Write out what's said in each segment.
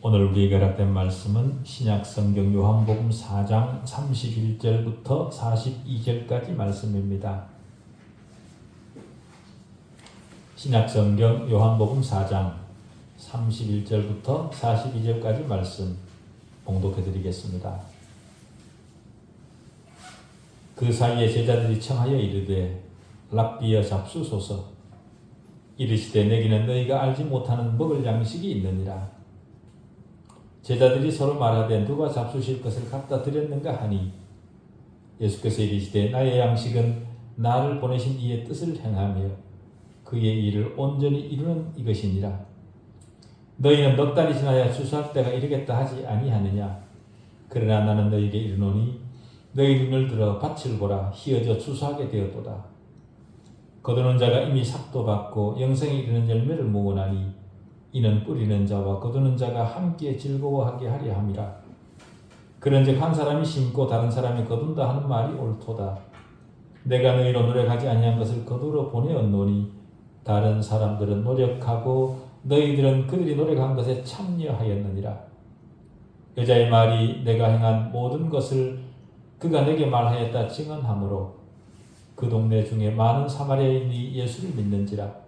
오늘 우리에게 허락된 말씀은 신약성경 요한복음 4장 31절부터 42절까지 말씀입니다. 신약성경 요한복음 4장 31절부터 42절까지 말씀 봉독해 드리겠습니다. 그 사이에 제자들이 청하여 이르되 랍비여 잡수소서. 이르시되 내게는 너희가 알지 못하는 먹을 양식이 있느니라. 제자들이 서로 말하되 누가 잡수실 것을 갖다 드렸는가 하니 예수께서 이르시되 나의 양식은 나를 보내신 이의 뜻을 행하며 그의 일을 온전히 이루는 이것이니라. 너희는 넉 달이 지나야 추수할 때가 이르겠다 하지 아니하느냐. 그러나 나는 너희에게 이르노니 너희 눈을 들어 밭을 보라. 희어져 추수하게 되었도다. 거두는 자가 이미 삭도 받고 영생에 이르는 열매를 모으나니 이는 뿌리는 자와 거두는 자가 함께 즐거워하게 하려 함이라. 그런즉 한 사람이 심고 다른 사람이 거둔다 하는 말이 옳도다. 내가 너희로 노력하지 아니한 것을 거두러 보내었노니 다른 사람들은 노력하고 너희들은 그들이 노력한 것에 참여하였느니라. 여자의 말이 내가 행한 모든 것을 그가 내게 말하였다 증언하므로 그 동네 중에 많은 사마리아인이 예수를 믿는지라.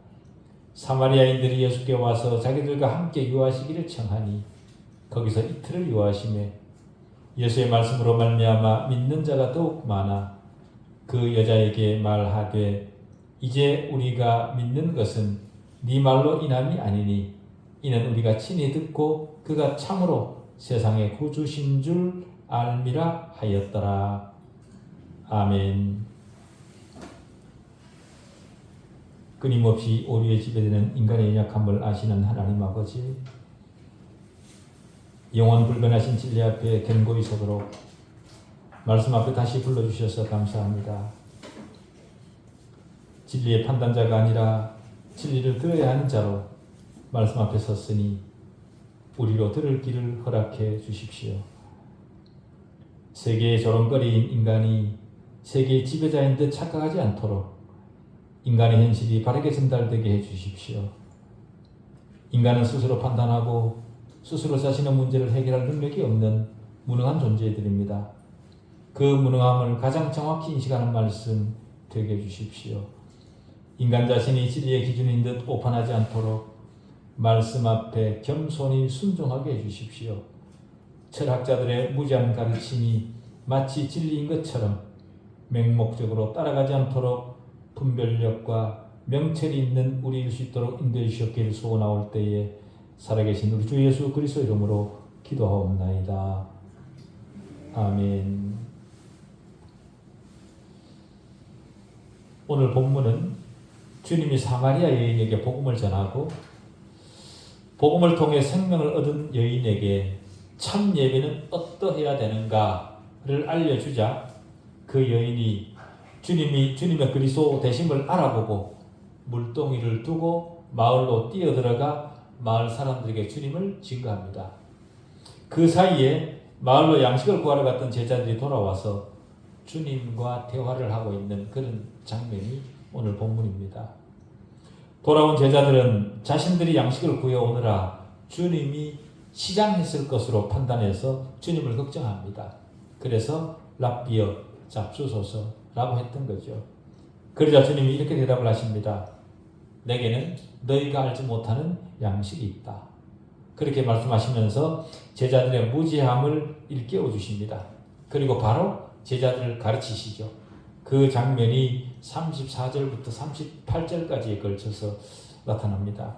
사마리아인들이 예수께 와서 자기들과 함께 유하시기를 청하니 거기서 이틀을 유하시며 예수의 말씀으로 말미암아 믿는 자가 더욱 많아 그 여자에게 말하되 이제 우리가 믿는 것은 네 말로 인함이 아니니 이는 우리가 친히 듣고 그가 참으로 세상의 구주신 줄 알미라 하였더라. 아멘. 끊임없이 오류에 지배되는 인간의 연약함을 아시는 하나님 아버지, 영원 불변하신 진리 앞에 견고히 서도록 말씀 앞에 다시 불러주셔서 감사합니다. 진리의 판단자가 아니라 진리를 들어야 하는 자로 말씀 앞에 섰으니 우리로 들을 길을 허락해 주십시오. 세계의 조롱거리인 인간이 세계의 지배자인 듯 착각하지 않도록 인간의 현실이 바르게 전달되게 해주십시오. 인간은 스스로 판단하고 스스로 자신의 문제를 해결할 능력이 없는 무능한 존재들입니다. 그 무능함을 가장 정확히 인식하는 말씀 되게 해주십시오. 인간 자신이 진리의 기준인 듯 오판하지 않도록 말씀 앞에 겸손히 순종하게 해주십시오. 철학자들의 무지한 가르침이 마치 진리인 것처럼 맹목적으로 따라가지 않도록 분별력과 명철이 있는 우리일 수 있도록 인도해 주셨기를 소원하올 때에 살아계신 우리 주 예수 그리스도 이름으로 기도하옵나이다. 아멘. 오늘 본문은 주님이 사마리아 여인에게 복음을 전하고 복음을 통해 생명을 얻은 여인에게 참 예배는 어떠해야 되는가를 알려주자 그 여인이 주님의 그리스도 되심을 알아보고 물동이를 두고 마을로 뛰어들어가 마을 사람들에게 주님을 증거합니다. 그 사이에 마을로 양식을 구하러 갔던 제자들이 돌아와서 주님과 대화를 하고 있는 그런 장면이 오늘 본문입니다. 돌아온 제자들은 자신들이 양식을 구해오느라 주님이 시장했을 것으로 판단해서 주님을 걱정합니다. 그래서 랍비여 잡수소서 라고 했던 거죠. 그러자 주님이 이렇게 대답을 하십니다. 내게는 너희가 알지 못하는 양식이 있다. 그렇게 말씀하시면서 제자들의 무지함을 일깨워 주십니다. 그리고 바로 제자들을 가르치시죠. 그 장면이 34절부터 38절까지에 걸쳐서 나타납니다.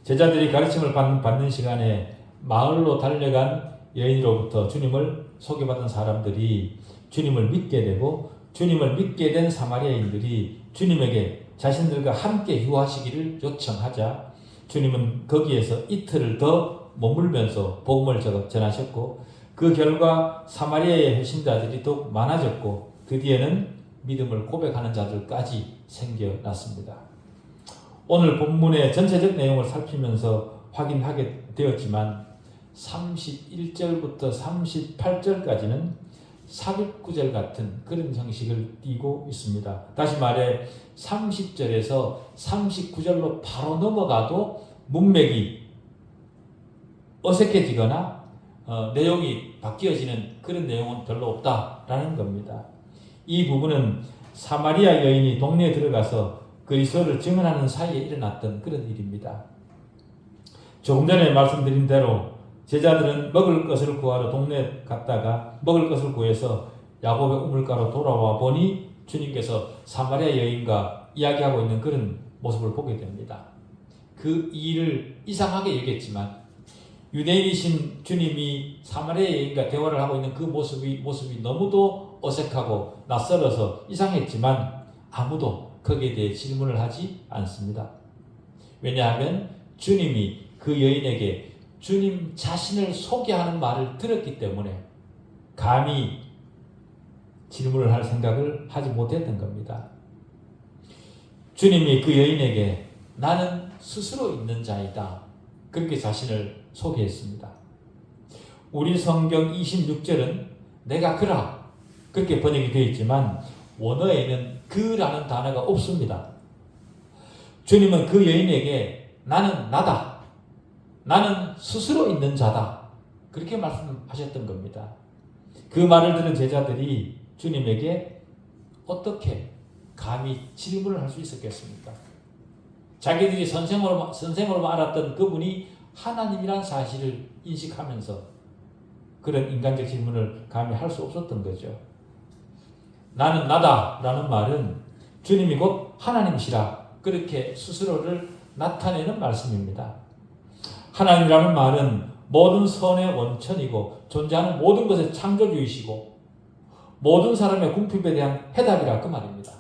제자들이 가르침을 받는 시간에 마을로 달려간 여인으로부터 주님을 소개받은 사람들이 주님을 믿게 되고 주님을 믿게 된 사마리아인들이 주님에게 자신들과 함께 유하시기를 요청하자 주님은 거기에서 이틀을 더 머물면서 복음을 전하셨고 그 결과 사마리아의 회신자들이 더욱 많아졌고 드디어는 믿음을 고백하는 자들까지 생겨났습니다. 오늘 본문의 전체적 내용을 살피면서 확인하게 되었지만 31절부터 38절까지는 삽입구절 같은 그런 형식을 띠고 있습니다. 다시 말해 30절에서 39절로 바로 넘어가도 문맥이 어색해지거나 내용이 바뀌어지는 그런 내용은 별로 없다라는 겁니다. 이 부분은 사마리아 여인이 동네에 들어가서 그리스도를 증언하는 사이에 일어났던 그런 일입니다. 조금 전에 말씀드린 대로 제자들은 먹을 것을 구하러 동네에 갔다가 먹을 것을 구해서 야곱의 우물가로 돌아와 보니 주님께서 사마리아 여인과 이야기하고 있는 그런 모습을 보게 됩니다. 그 일을 이상하게 여겼지만 유대인이신 주님이 사마리아 여인과 대화를 하고 있는 그 모습이 너무도 어색하고 낯설어서 이상했지만 아무도 거기에 대해 질문을 하지 않습니다. 왜냐하면 주님이 그 여인에게 주님 자신을 소개하는 말을 들었기 때문에 감히 질문을 할 생각을 하지 못했던 겁니다. 주님이 그 여인에게 나는 스스로 있는 자이다. 그렇게 자신을 소개했습니다. 우리 성경 26절은 내가 그라 그렇게 번역이 되어 있지만 원어에는 그라는 단어가 없습니다. 주님은 그 여인에게 나는 나다. 나는 스스로 있는 자다. 그렇게 말씀하셨던 겁니다. 그 말을 들은 제자들이 주님에게 어떻게 감히 질문을 할 수 있었겠습니까? 자기들이 선생으로만 알았던 그분이 하나님이란 사실을 인식하면서 그런 인간적 질문을 감히 할 수 없었던 거죠. 나는 나다 라는 말은 주님이 곧 하나님이시라 그렇게 스스로를 나타내는 말씀입니다. 하나님이라는 말은 모든 선의 원천이고 존재하는 모든 것의 창조주이시고 모든 사람의 궁핍에 대한 해답이라 그 말입니다.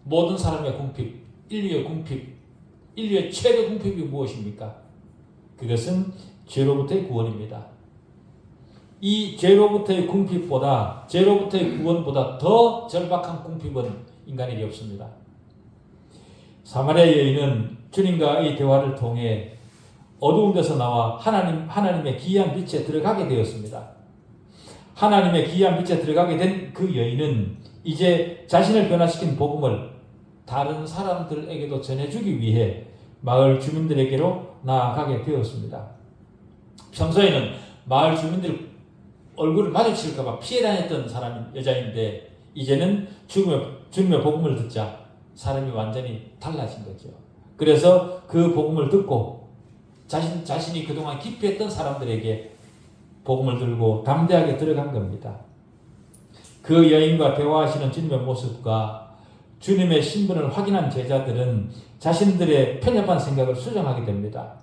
모든 사람의 궁핍, 인류의 최대 궁핍이 무엇입니까? 그것은 죄로부터의 구원입니다. 이 죄로부터의 궁핍보다 죄로부터의 구원보다 더 절박한 궁핍은 인간에게 없습니다. 사마리아 여인은 주님과의 대화를 통해 어두운 데서 나와 하나님의 기이한 빛에 들어가게 되었습니다. 하나님의 기이한 빛에 들어가게 된 그 여인은 이제 자신을 변화시킨 복음을 다른 사람들에게도 전해주기 위해 마을 주민들에게로 나아가게 되었습니다. 평소에는 마을 주민들 얼굴을 마주칠까 봐 피해 다녔던 여자인데 이제는 주님의 복음을 듣자 사람이 완전히 달라진 거죠. 그래서 그 복음을 듣고 자신이 그동안 기피했던 사람들에게 복음을 들고 담대하게 들어간 겁니다. 그 여인과 대화하시는 주님의 모습과 주님의 신분을 확인한 제자들은 자신들의 편협한 생각을 수정하게 됩니다.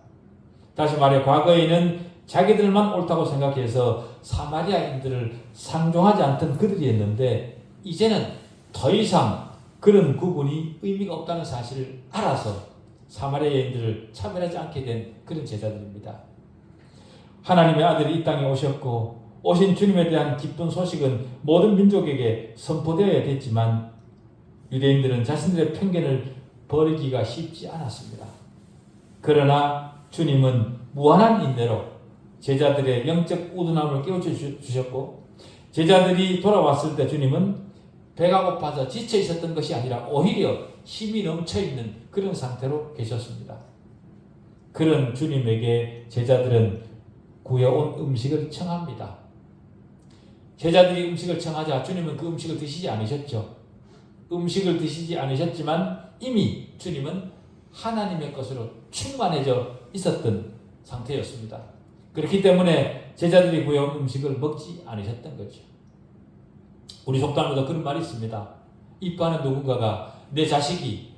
다시 말해 과거에는 자기들만 옳다고 생각해서 사마리아인들을 상종하지 않던 그들이었는데 이제는 더 이상 그런 구분이 의미가 없다는 사실을 알아서 사마리아인들을 차별하지 않게 된 그런 제자들입니다. 하나님의 아들이 이 땅에 오셨고 오신 주님에 대한 기쁜 소식은 모든 민족에게 선포되어야 됐지만 유대인들은 자신들의 편견을 버리기가 쉽지 않았습니다. 그러나 주님은 무한한 인내로 제자들의 영적 우둔함을 깨우쳐주셨고 제자들이 돌아왔을 때 주님은 배가 고파서 지쳐 있었던 것이 아니라 오히려 힘이 넘쳐있는 그런 상태로 계셨습니다. 그런 주님에게 제자들은 구해온 음식을 청합니다. 제자들이 음식을 청하자 주님은 그 음식을 드시지 않으셨죠. 음식을 드시지 않으셨지만 이미 주님은 하나님의 것으로 충만해져 있었던 상태였습니다. 그렇기 때문에 제자들이 구해온 음식을 먹지 않으셨던 거죠. 우리 속담에도 그런 말이 있습니다. 이뻐하는 누군가가 내 자식이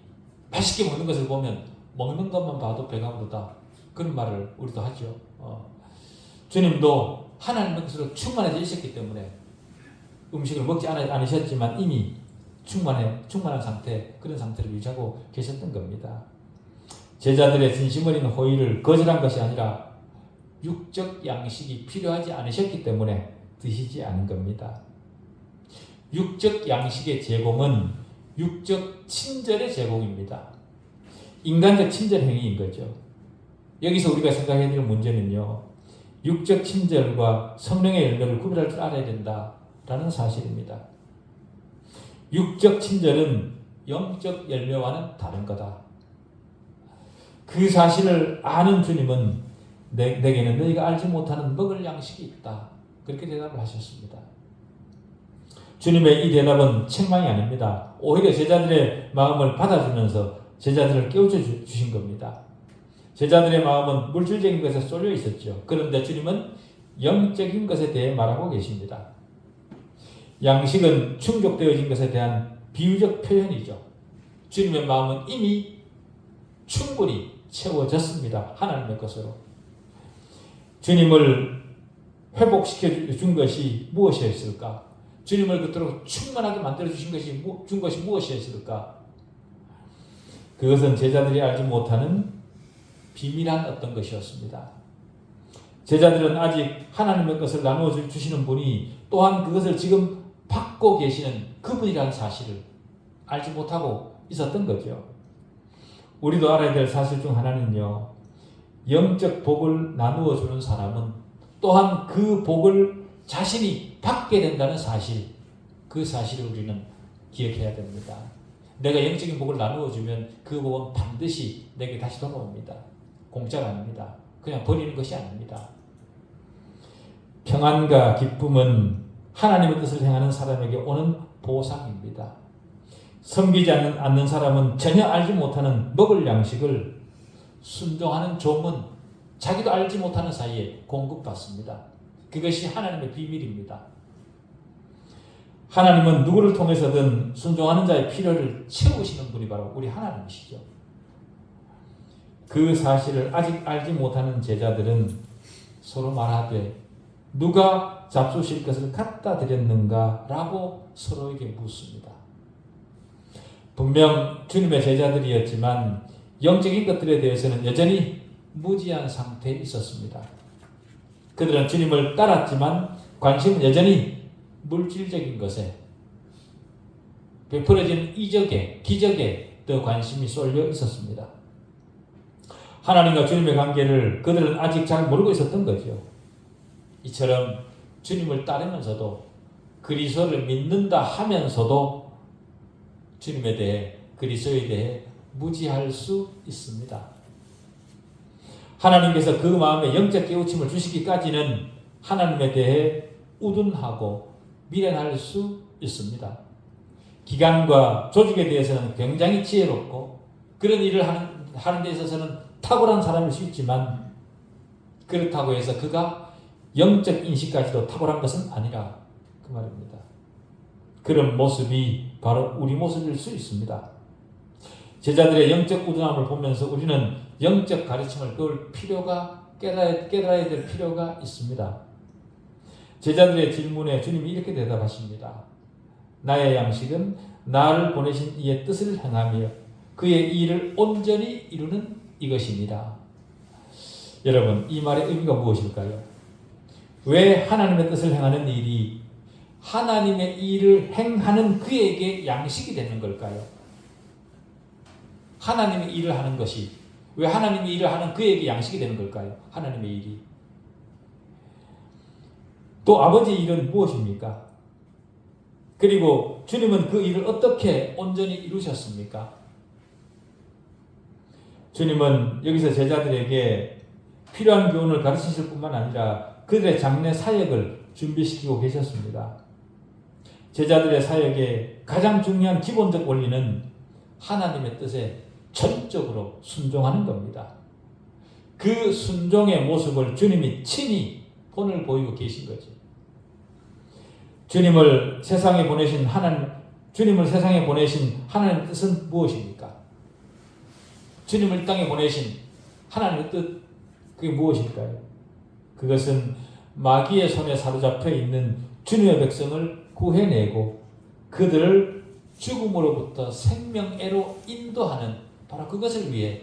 맛있게 먹는 것을 보면 먹는 것만 봐도 배가 부르다. 그런 말을 우리도 하죠. 주님도 하나님의 것으로 충만해져 있었기 때문에 음식을 먹지 않으셨지만 이미 충만한 상태, 그런 상태를 유지하고 계셨던 겁니다. 제자들의 진심 어린 호의를 거절한 것이 아니라 육적 양식이 필요하지 않으셨기 때문에 드시지 않은 겁니다. 육적 양식의 제공은 육적 친절의 제공입니다. 인간적 친절 행위인 거죠. 여기서 우리가 생각해야 될 문제는요. 육적 친절과 성령의 열매를 구별할 줄 알아야 된다라는 사실입니다. 육적 친절은 영적 열매와는 다른 거다. 그 사실을 아는 주님은 내게는 너희가 알지 못하는 먹을 양식이 있다. 그렇게 대답을 하셨습니다. 주님의 이 대답은 책망이 아닙니다. 오히려 제자들의 마음을 받아주면서 제자들을 깨우쳐 주신 겁니다. 제자들의 마음은 물질적인 것에 쏠려 있었죠. 그런데 주님은 영적인 것에 대해 말하고 계십니다. 양식은 충족되어진 것에 대한 비유적 표현이죠. 주님의 마음은 이미 충분히 채워졌습니다. 하나님의 것으로. 주님을 회복시켜 준 것이 무엇이었을까? 주님을 그토록 충만하게 만들어 준 것이 무엇이었을까? 그것은 제자들이 알지 못하는 비밀한 어떤 것이었습니다. 제자들은 아직 하나님의 것을 나누어 주시는 분이 또한 그것을 지금 받고 계시는 그분이라는 사실을 알지 못하고 있었던 거죠. 우리도 알아야 될 사실 중 하나는요, 영적 복을 나누어 주는 사람은 또한 그 복을 자신이 받게 된다는 사실, 그 사실을 우리는 기억해야 됩니다. 내가 영적인 복을 나누어 주면 그 복은 반드시 내게 다시 돌아옵니다. 공짜가 아닙니다. 그냥 버리는 것이 아닙니다. 평안과 기쁨은 하나님의 뜻을 행하는 사람에게 오는 보상입니다. 섬기지 않는 사람은 전혀 알지 못하는 먹을 양식을 순종하는 종은 자기도 알지 못하는 사이에 공급받습니다. 그것이 하나님의 비밀입니다. 하나님은 누구를 통해서든 순종하는 자의 필요를 채우시는 분이 바로 우리 하나님이시죠. 그 사실을 아직 알지 못하는 제자들은 서로 말하되 누가 잡수실 것을 갖다 드렸는가? 라고 서로에게 묻습니다. 분명 주님의 제자들이었지만 영적인 것들에 대해서는 여전히 무지한 상태에 있었습니다. 그들은 주님을 따랐지만 관심은 여전히 물질적인 것에, 베풀어지는 이적에, 기적에 더 관심이 쏠려 있었습니다. 하나님과 주님의 관계를 그들은 아직 잘 모르고 있었던 거죠. 이처럼 주님을 따르면서도 그리스도를 믿는다 하면서도 주님에 대해, 그리스도에 대해 무지할 수 있습니다. 하나님께서 그 마음에 영적 깨우침을 주시기까지는 하나님에 대해 우둔하고 미련할 수 있습니다. 기관과 조직에 대해서는 굉장히 지혜롭고 그런 일을 하는 데 있어서는 탁월한 사람일 수 있지만 그렇다고 해서 그가 영적 인식까지도 탁월한 것은 아니라 그 말입니다. 그런 모습이 바로 우리 모습일 수 있습니다. 제자들의 영적 우둔함을 보면서 우리는 영적 가르침을 배울 필요가, 깨달아야 될 필요가 있습니다. 제자들의 질문에 주님이 이렇게 대답하십니다. 나의 양식은 나를 보내신 이의 뜻을 행하며 그의 일을 온전히 이루는 이것입니다. 여러분, 이 말의 의미가 무엇일까요? 왜 하나님의 뜻을 행하는 일이 하나님의 일을 행하는 그에게 양식이 되는 걸까요? 하나님의 일을 하는 것이 왜 하나님의 일을 하는 그에게 양식이 되는 걸까요? 하나님의 일이. 또 아버지의 일은 무엇입니까? 그리고 주님은 그 일을 어떻게 온전히 이루셨습니까? 주님은 여기서 제자들에게 필요한 교훈을 가르치실 뿐만 아니라 그들의 장래 사역을 준비시키고 계셨습니다. 제자들의 사역의 가장 중요한 기본적 원리는 하나님의 뜻에 전적으로 순종하는 겁니다. 그 순종의 모습을 주님이 친히 본을 보이고 계신 거죠. 주님을 세상에 보내신 하나님의 뜻은 무엇입니까? 주님을 땅에 보내신 하나님의 뜻, 그게 무엇일까요? 그것은 마귀의 손에 사로잡혀 있는 주님의 백성을 구해내고 그들을 죽음으로부터 생명애로 인도하는 바로 그것을 위해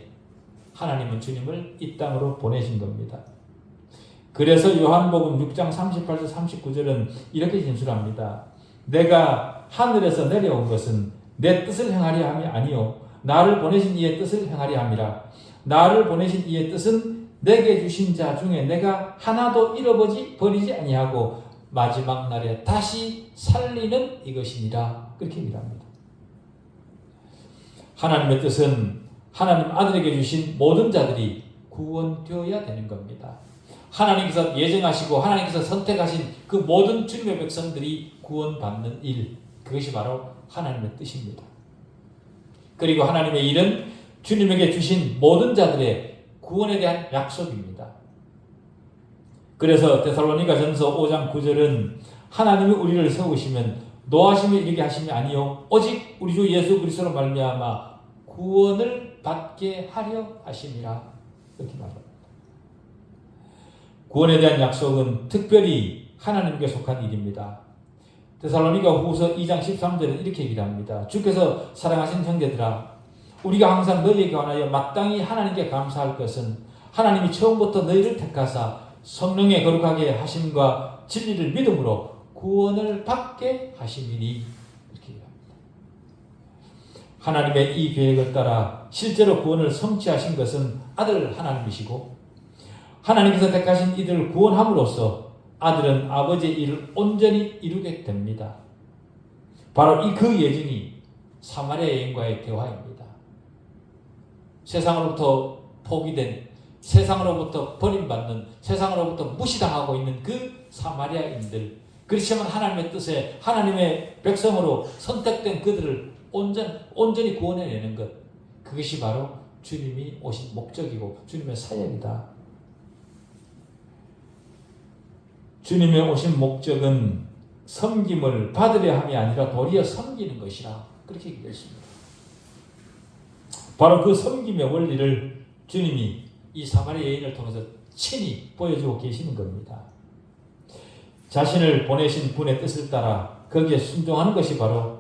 하나님은 주님을 이 땅으로 보내신 겁니다. 그래서 요한복음 6장 38절 39절은 이렇게 진술합니다. 내가 하늘에서 내려온 것은 내 뜻을 행하려 함이 아니요 나를 보내신 이의 뜻을 행하려 함이라. 나를 보내신 이의 뜻은 내게 주신 자 중에 내가 하나도 버리지 아니하고 마지막 날에 다시 살리는 이것이니라. 그렇게 말합니다. 하나님의 뜻은 하나님 아들에게 주신 모든 자들이 구원되어야 되는 겁니다. 하나님께서 예정하시고 하나님께서 선택하신 그 모든 주님의 백성들이 구원받는 일, 그것이 바로 하나님의 뜻입니다. 그리고 하나님의 일은 주님에게 주신 모든 자들의 구원에 대한 약속입니다. 그래서 데살로니가전서 5장 9절은 하나님이 우리를 세우시면 노하심을 이르게 하심이 아니요 오직 우리 주 예수 그리스도로 말미암아 구원을 받게 하려 하심이라, 이렇게 말합니다. 구원에 대한 약속은 특별히 하나님께 속한 일입니다. 데살로니가 후서 2장 13절은 이렇게 얘기를 합니다. 주께서 사랑하신 형제들아, 우리가 항상 너희에게 관하여 마땅히 하나님께 감사할 것은 하나님이 처음부터 너희를 택하사 성령의 거룩하게 하심과 진리를 믿음으로 구원을 받게 하심이니, 이렇게 얘기합니다. 하나님의 이 계획을 따라 실제로 구원을 성취하신 것은 아들 하나님이시고, 하나님께서 택하신 이들을 구원함으로써 아들은 아버지의 일을 온전히 이루게 됩니다. 바로 그 예정이 사마리아 여인과의 대화입니다. 세상으로부터 포기된, 세상으로부터 버림받는, 세상으로부터 무시당하고 있는 그 사마리아인들, 그렇지만 하나님의 뜻에 하나님의 백성으로 선택된 그들을 온전히 구원해내는 것, 그것이 바로 주님이 오신 목적이고 주님의 사역이다. 주님의 오신 목적은 섬김을 받으려 함이 아니라 도리어 섬기는 것이라, 그렇게 얘기했습니다. 바로 그 섬김의 원리를 주님이 이 사마리아 여인을 통해서 친히 보여주고 계시는 겁니다. 자신을 보내신 분의 뜻을 따라 거기에 순종하는 것이 바로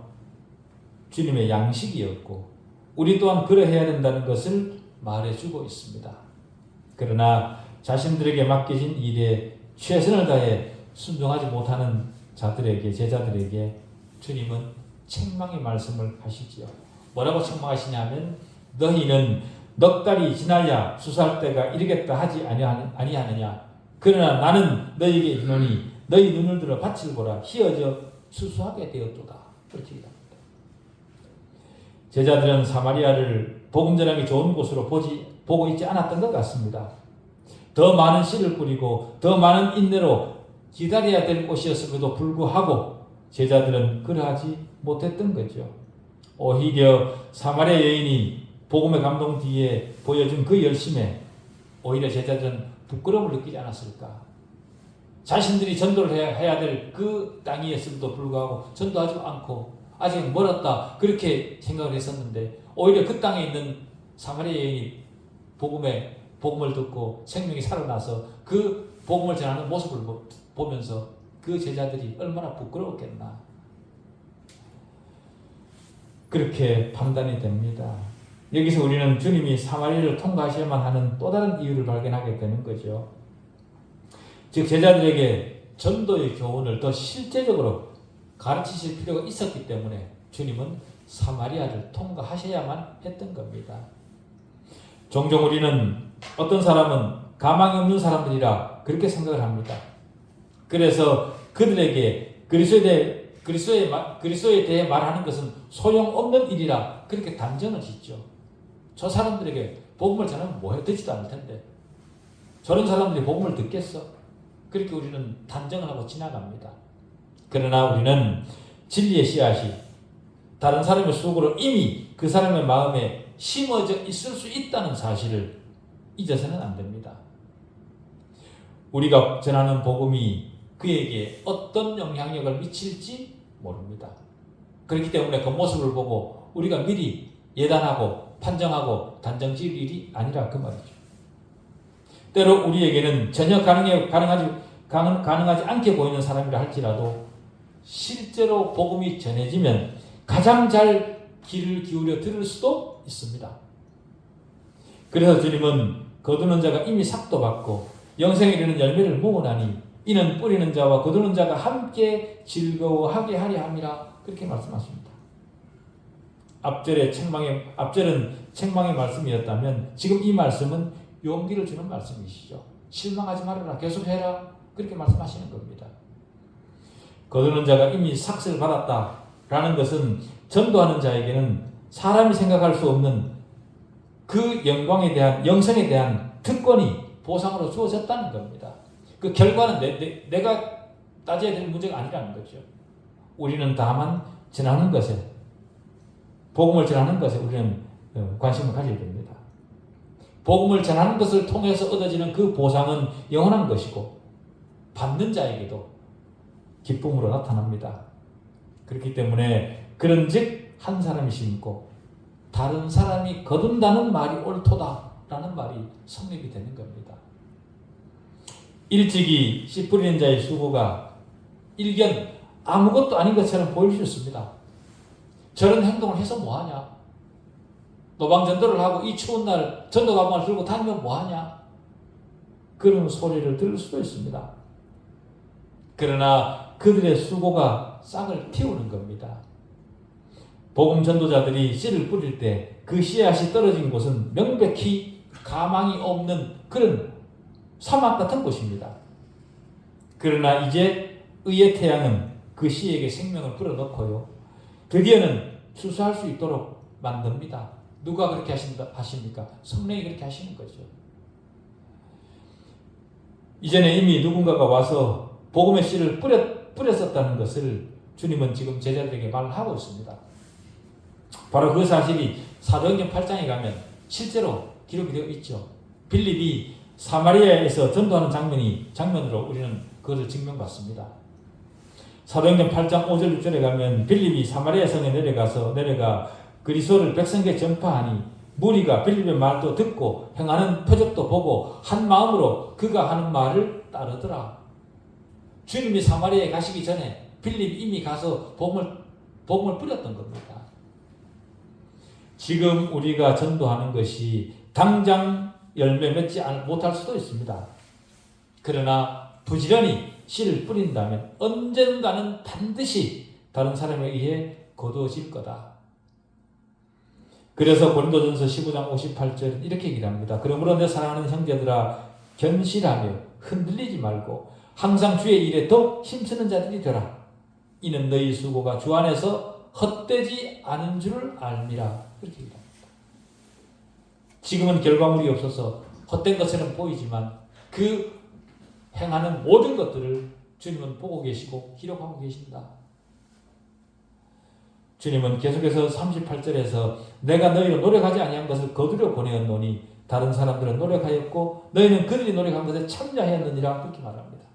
주님의 양식이었고, 우리 또한 그러해야 된다는 것을 말해주고 있습니다. 그러나 자신들에게 맡겨진 일에 최선을 다해 순종하지 못하는 자들에게, 제자들에게 주님은 책망의 말씀을 하시지요. 뭐라고 책망하시냐면, 너희는 넉 달이 지나야 수수할 때가 이르겠다 하지 아니하느냐. 그러나 나는 너희에게 이르노니 너희 눈을 들어 밭을 보라. 희어져 수수하게 되었도다. 그렇게 얘기합니다. 제자들은 사마리아를 복음 전하기 좋은 곳으로 보고 있지 않았던 것 같습니다. 더 많은 씨를 뿌리고 더 많은 인내로 기다려야 될 곳이었음에도 불구하고 제자들은 그러하지 못했던 거죠. 오히려 사마리아 여인이 복음의 감동 뒤에 보여준 그 열심에 오히려 제자들은 부끄러움을 느끼지 않았을까? 자신들이 전도를 해야 될 그 땅이었음에도 불구하고 전도하지 않고 아직 멀었다, 그렇게 생각을 했었는데, 오히려 그 땅에 있는 사마리아 여인이 복음을 듣고 생명이 살아나서 그 복음을 전하는 모습을 보면서 그 제자들이 얼마나 부끄러웠겠나, 그렇게 판단이 됩니다. 여기서 우리는 주님이 사마리아를 통과하셔야만 하는 또 다른 이유를 발견하게 되는 거죠. 즉 제자들에게 전도의 교훈을 더 실제적으로 가르치실 필요가 있었기 때문에 주님은 사마리아를 통과하셔야만 했던 겁니다. 종종 우리는 어떤 사람은 가망이 없는 사람들이라 그렇게 생각을 합니다. 그래서 그들에게 그리스도에 대해 말하는 것은 소용없는 일이라 그렇게 단정을 짓죠. 저 사람들에게 복음을 전하면 뭐해? 듣지도 않을 텐데. 저런 사람들이 복음을 듣겠어? 그렇게 우리는 단정을 하고 지나갑니다. 그러나 우리는 진리의 씨앗이 다른 사람의 속으로 이미 그 사람의 마음에 심어져 있을 수 있다는 사실을 잊어서는 안 됩니다. 우리가 전하는 복음이 그에게 어떤 영향력을 미칠지 모릅니다. 그렇기 때문에 그 모습을 보고 우리가 미리 예단하고 판정하고 단정 지을 일이 아니라 그 말이죠. 때로 우리에게는 전혀 가능하지 않게 보이는 사람이라 할지라도 실제로 복음이 전해지면 가장 잘 귀를 기울여 들을 수도 있습니다. 그래서 주님은 거두는 자가 이미 삭도 받고 영생에 이르는 열매를 모으나니 이는 뿌리는 자와 거두는 자가 함께 즐거워하게 하려 함이라, 그렇게 말씀하십니다. 앞절은 책망의 말씀이었다면 지금 이 말씀은 용기를 주는 말씀이시죠. 실망하지 말아라, 계속해라, 그렇게 말씀하시는 겁니다. 거두는 자가 이미 삭을 받았다라는 것은 전도하는 자에게는 사람이 생각할 수 없는 그 영광에 대한, 영생에 대한 특권이 보상으로 주어졌다는 겁니다. 그 결과는 내가 따져야 될 문제가 아니라는 거죠. 우리는 다만 전하는 것에, 복음을 전하는 것에 우리는 관심을 가져야 됩니다. 복음을 전하는 것을 통해서 얻어지는 그 보상은 영원한 것이고 받는 자에게도 기쁨으로 나타납니다. 그렇기 때문에 그런즉 한 사람이 심고 다른 사람이 거둔다는 말이 옳도다라는 말이 성립이 되는 겁니다. 일찍이 씨 뿌리는 자의 수고가 일견 아무것도 아닌 것처럼 보일 수 있습니다. 저런 행동을 해서 뭐하냐? 노방전도를 하고 이 추운 날 전도 가방을 들고 다니면 뭐하냐? 그런 소리를 들을 수도 있습니다. 그러나 그들의 수고가 싹을 틔우는 겁니다. 복음 전도자들이 씨를 뿌릴 때 그 씨앗이 떨어진 곳은 명백히 가망이 없는 그런 사막 같은 곳입니다. 그러나 이제 의의 태양은 그 씨에게 생명을 불어넣고요. 드디어는 추수할 수 있도록 만듭니다. 누가 그렇게 하십니까? 성령이 그렇게 하시는 거죠. 이전에 이미 누군가가 와서 복음의 씨를 뿌렸었다는 것을 주님은 지금 제자들에게 말을 하고 있습니다. 바로 그 사실이 사도행전 8장에 가면 실제로 기록이 되어 있죠. 빌립이 사마리아에서 전도하는 장면으로 우리는 그것을 증명받습니다. 사도행전 8장 5절 6절에 가면 빌립이 사마리아 성에 내려가 그리스도를 백성에게 전파하니 무리가 빌립의 말도 듣고 행하는 표적도 보고 한 마음으로 그가 하는 말을 따르더라. 주님이 사마리아에 가시기 전에 빌립이 이미 가서 복음을 뿌렸던 겁니다. 지금 우리가 전도하는 것이 당장 열매 맺지 못할 수도 있습니다. 그러나 부지런히 씨를 뿌린다면 언젠가는 반드시 다른 사람에 의해 거두어질 거다. 그래서 고린도전서 15장 58절은 이렇게 얘기를 합니다. 그러므로 내 사랑하는 형제들아 견실하며 흔들리지 말고 항상 주의 일에 더 힘쓰는 자들이 되라. 이는 너희 수고가 주 안에서 헛되지 않은 줄을 알미라. 그렇게 얘기합니다. 지금은 결과물이 없어서 헛된 것처럼 보이지만 그 행하는 모든 것들을 주님은 보고 계시고 기록하고 계신다. 주님은 계속해서 38절에서 내가 너희로 노력하지 아니한 것을 거두려 보내었노니 다른 사람들은 노력하였고 너희는 그들이 노력한 것에 참여하였느니라 그렇게 말합니다.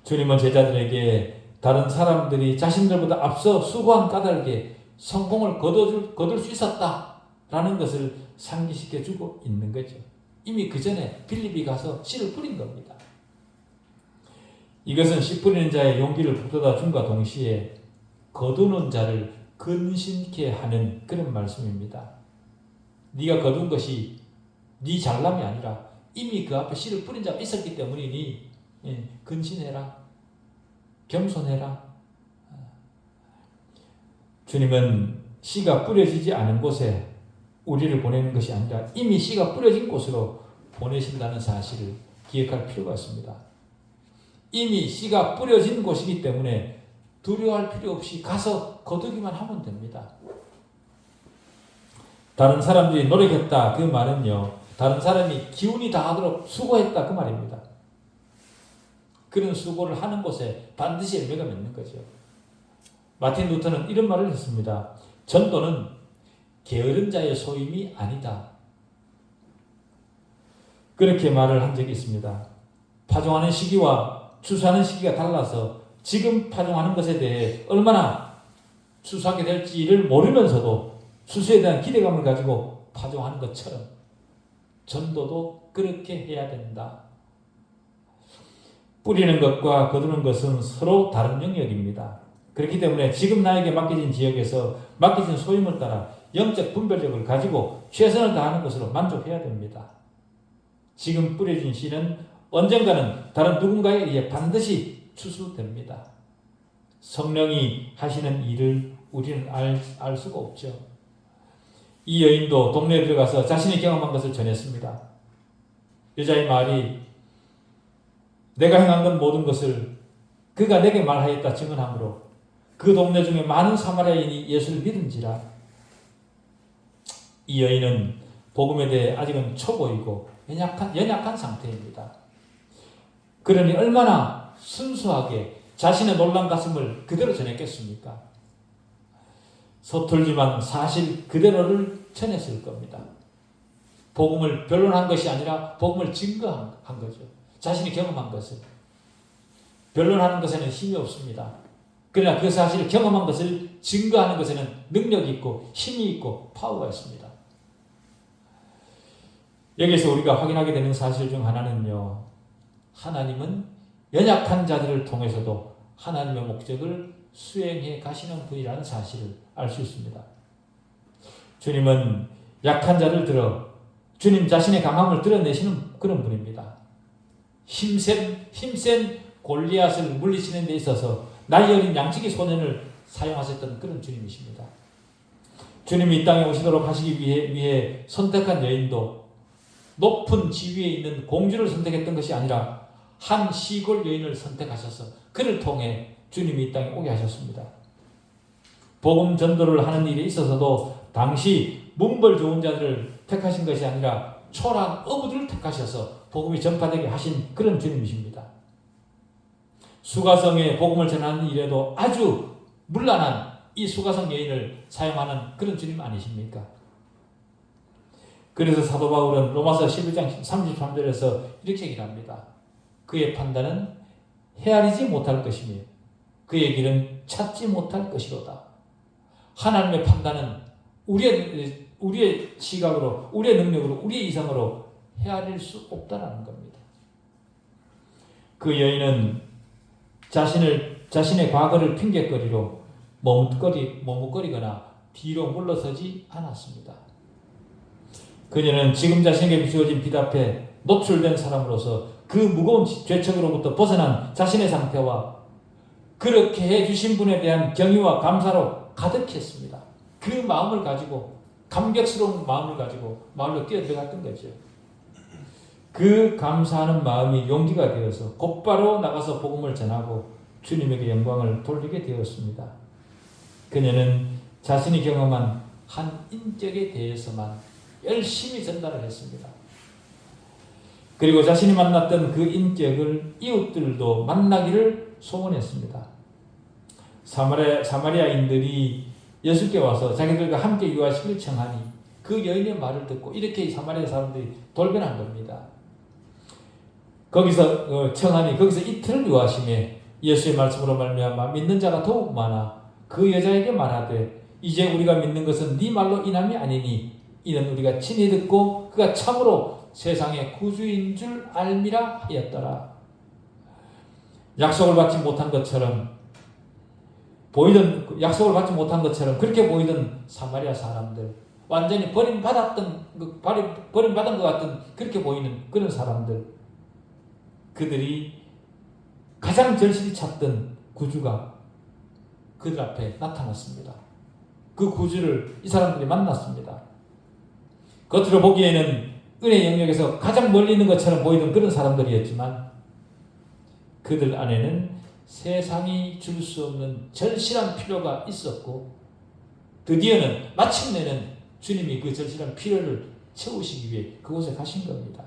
주님은 제자들에게 다른 사람들이 자신들보다 앞서 수고한 까닭에 성공을 거둘 수 있었다라는 것을 상기시켜 주고 있는 거죠. 이미 그 전에 빌립이 가서 씨를 뿌린 겁니다. 이것은 씨 뿌리는 자의 용기를 북돋아 준과 동시에 거두는 자를 근심케 하는 그런 말씀입니다. 네가 거둔 것이 네 잘남이 아니라 이미 그 앞에 씨를 뿌린 자가 있었기 때문이니 근신해라. 겸손해라. 주님은 씨가 뿌려지지 않은 곳에 우리를 보내는 것이 아니라 이미 씨가 뿌려진 곳으로 보내신다는 사실을 기억할 필요가 있습니다. 이미 씨가 뿌려진 곳이기 때문에 두려워할 필요 없이 가서 거두기만 하면 됩니다. 다른 사람들이 노력했다 그 말은요, 다른 사람이 기운이 다하도록 수고했다 그 말입니다. 그런 수고를 하는 곳에 반드시 열매가 맺는 거죠. 마틴 루터는 이런 말을 했습니다. 전도는 게으른 자의 소임이 아니다. 그렇게 말을 한 적이 있습니다. 파종하는 시기와 추수하는 시기가 달라서 지금 파종하는 것에 대해 얼마나 추수하게 될지를 모르면서도 추수에 대한 기대감을 가지고 파종하는 것처럼 전도도 그렇게 해야 된다. 뿌리는 것과 거두는 것은 서로 다른 영역입니다. 그렇기 때문에 지금 나에게 맡겨진 지역에서 맡겨진 소임을 따라 영적 분별력을 가지고 최선을 다하는 것으로 만족해야 됩니다. 지금 뿌려진 씨는 언젠가는 다른 누군가에 의해 반드시 추수됩니다. 성령이 하시는 일을 우리는 알 수가 없죠. 이 여인도 동네에 들어가서 자신이 경험한 것을 전했습니다. 여자의 말이 내가 행한 건 모든 것을 그가 내게 말하였다 증언하므로 그 동네 중에 많은 사마리아인이 예수를 믿은지라. 이 여인은 복음에 대해 아직은 초보이고 연약한 상태입니다. 그러니 얼마나 순수하게 자신의 놀란 가슴을 그대로 전했겠습니까? 서툴지만 사실 그대로를 전했을 겁니다. 복음을 변론한 것이 아니라 복음을 증거한 거죠. 자신이 경험한 것을. 변론하는 것에는 힘이 없습니다. 그러나 그 사실을 경험한 것을 증거하는 것에는 능력이 있고 힘이 있고 파워가 있습니다. 여기서 우리가 확인하게 되는 사실 중 하나는요, 하나님은 연약한 자들을 통해서도 하나님의 목적을 수행해 가시는 분이라는 사실을 알 수 있습니다. 주님은 약한 자를 들어 주님 자신의 강함을 드러내시는 그런 분입니다. 힘센 골리앗을 물리치는 데 있어서 나이 어린 양치기 소년을 사용하셨던 그런 주님이십니다. 주님이 이 땅에 오시도록 하시기 위해 선택한 여인도 높은 지위에 있는 공주를 선택했던 것이 아니라 한 시골 여인을 선택하셔서 그를 통해 주님이 이 땅에 오게 하셨습니다. 복음 전도를 하는 일에 있어서도 당시 문벌 좋은 자들을 택하신 것이 아니라 초라한 어부들을 택하셔서 복음이 전파되게 하신 그런 주님이십니다. 수가성에 복음을 전하는 일에도 아주 문란한 이 수가성 여인을 사용하는 그런 주님 아니십니까? 그래서 사도 바울은 로마서 11장 33절에서 이렇게 얘기를 합니다. 그의 판단은 헤아리지 못할 것이며 그의 길은 찾지 못할 것이로다. 하나님의 판단은 우리의 시각으로, 우리의 능력으로, 우리의 이성으로 헤아릴 수 없다는 겁니다. 그 여인은 자신의 과거를 핑계거리로 머뭇거리거나 뒤로 물러서지 않았습니다. 그녀는 지금 자신에게 비추어진 빛 앞에 노출된 사람으로서 그 무거운 죄책으로부터 벗어난 자신의 상태와 그렇게 해주신 분에 대한 경의와 감사로 가득했습니다. 그 마음을 가지고, 감격스러운 마음을 가지고 마을로 뛰어들어갔던 거죠. 그 감사하는 마음이 용기가 되어서 곧바로 나가서 복음을 전하고 주님에게 영광을 돌리게 되었습니다. 그녀는 자신이 경험한 한 인격에 대해서만 열심히 전달을 했습니다. 그리고 자신이 만났던 그 인격을 이웃들도 만나기를 소원했습니다. 사마리아인들이 예수께 와서 자기들과 함께 유하시기를 청하니 그 여인의 말을 듣고 이렇게 사마리아 사람들이 돌변한 겁니다. 거기서 청하니 거기서 이틀을 유하심에 예수의 말씀으로 말미암아 믿는 자가 더욱 많아 그 여자에게 말하되 이제 우리가 믿는 것은 네 말로 인함이 아니니 이는 우리가 친히 듣고 그가 참으로 세상의 구주인 줄 알미라 하였더라. 약속을 받지 못한 것처럼 그렇게 보이던 사마리아 사람들, 완전히 버림받은 것 같은 그렇게 보이는 그런 사람들, 그들이 가장 절실히 찾던 구주가 그들 앞에 나타났습니다. 그 구주를 이 사람들이 만났습니다. 겉으로 보기에는 은혜 영역에서 가장 멀리 있는 것처럼 보이던 그런 사람들이었지만 그들 안에는 세상이 줄 수 없는 절실한 필요가 있었고 마침내는 주님이 그 절실한 필요를 채우시기 위해 그곳에 가신 겁니다.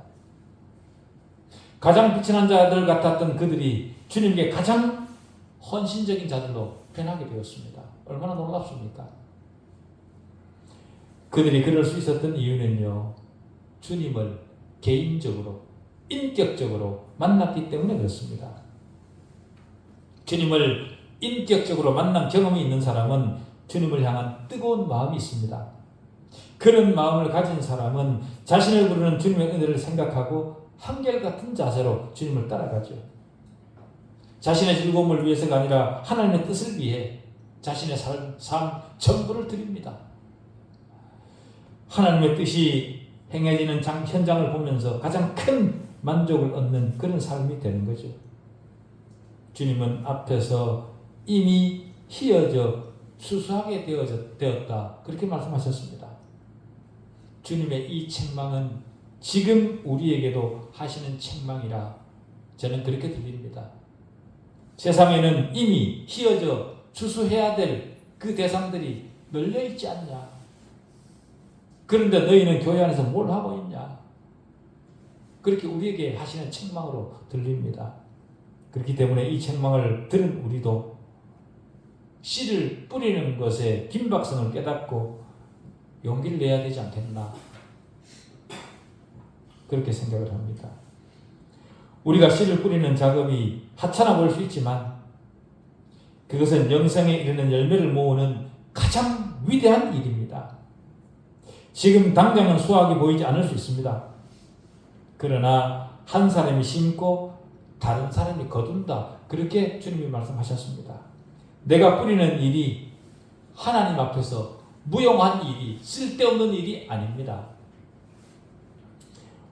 가장 비천한 자들 같았던 그들이 주님께 가장 헌신적인 자들로 변하게 되었습니다. 얼마나 놀랍습니까? 그들이 그럴 수 있었던 이유는요, 주님을 개인적으로, 인격적으로 만났기 때문에 그렇습니다. 주님을 인격적으로 만난 경험이 있는 사람은 주님을 향한 뜨거운 마음이 있습니다. 그런 마음을 가진 사람은 자신을 부르는 주님의 은혜를 생각하고 한결같은 자세로 주님을 따라가죠. 자신의 즐거움을 위해서가 아니라 하나님의 뜻을 위해 자신의 삶 전부를 드립니다. 하나님의 뜻이 행해지는 현장을 보면서 가장 큰 만족을 얻는 그런 삶이 되는 거죠. 주님은 앞에서 이미 희어져 수수하게 되었다. 그렇게 말씀하셨습니다. 주님의 이 책망은 지금 우리에게도 하시는 책망이라 저는 그렇게 들립니다. 세상에는 이미 희어져 추수해야 될 그 대상들이 널려있지 않냐. 그런데 너희는 교회 안에서 뭘 하고 있냐. 그렇게 우리에게 하시는 책망으로 들립니다. 그렇기 때문에 이 책망을 들은 우리도 씨를 뿌리는 것에 긴박성을 깨닫고 용기를 내야 되지 않겠나, 그렇게 생각을 합니다. 우리가 씨를 뿌리는 작업이 하찮아 보일 수 있지만 그것은 영생에 이르는 열매를 모으는 가장 위대한 일입니다. 지금 당장은 수확이 보이지 않을 수 있습니다. 그러나 한 사람이 심고 다른 사람이 거둔다, 그렇게 주님이 말씀하셨습니다. 내가 뿌리는 일이 하나님 앞에서 무용한 일이, 쓸데없는 일이 아닙니다.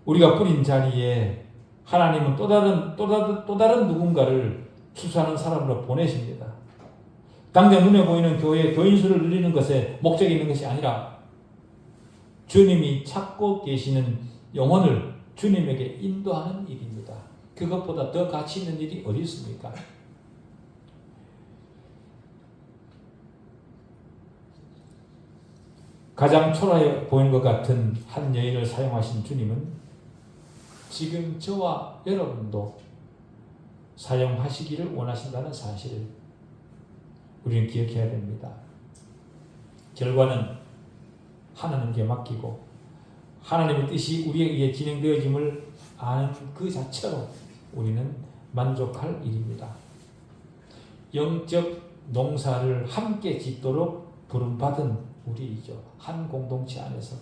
우리가 뿌린 자리에 하나님은 또 다른 누군가를 추수하는 사람으로 보내십니다. 당장 눈에 보이는 교회 교인 수를 늘리는 것에 목적이 있는 것이 아니라 주님이 찾고 계시는 영혼을 주님에게 인도하는 일입니다. 그것보다 더 가치 있는 일이 어디 있습니까? 가장 초라해 보이는 것 같은 한 여인을 사용하신 주님은 지금 저와 여러분도 사용하시기를 원하신다는 사실을 우리는 기억해야 됩니다. 결과는 하나님께 맡기고 하나님의 뜻이 우리에 의해 진행되어짐을 아는 그 자체로 우리는 만족할 일입니다. 영적 농사를 함께 짓도록 부름받은 우리이죠. 한 공동체 안에서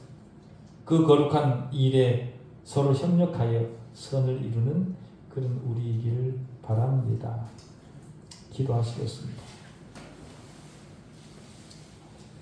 그 거룩한 일에 서로 협력하여 선을 이루는 그런 우리이기를 바랍니다. 기도하시겠습니다.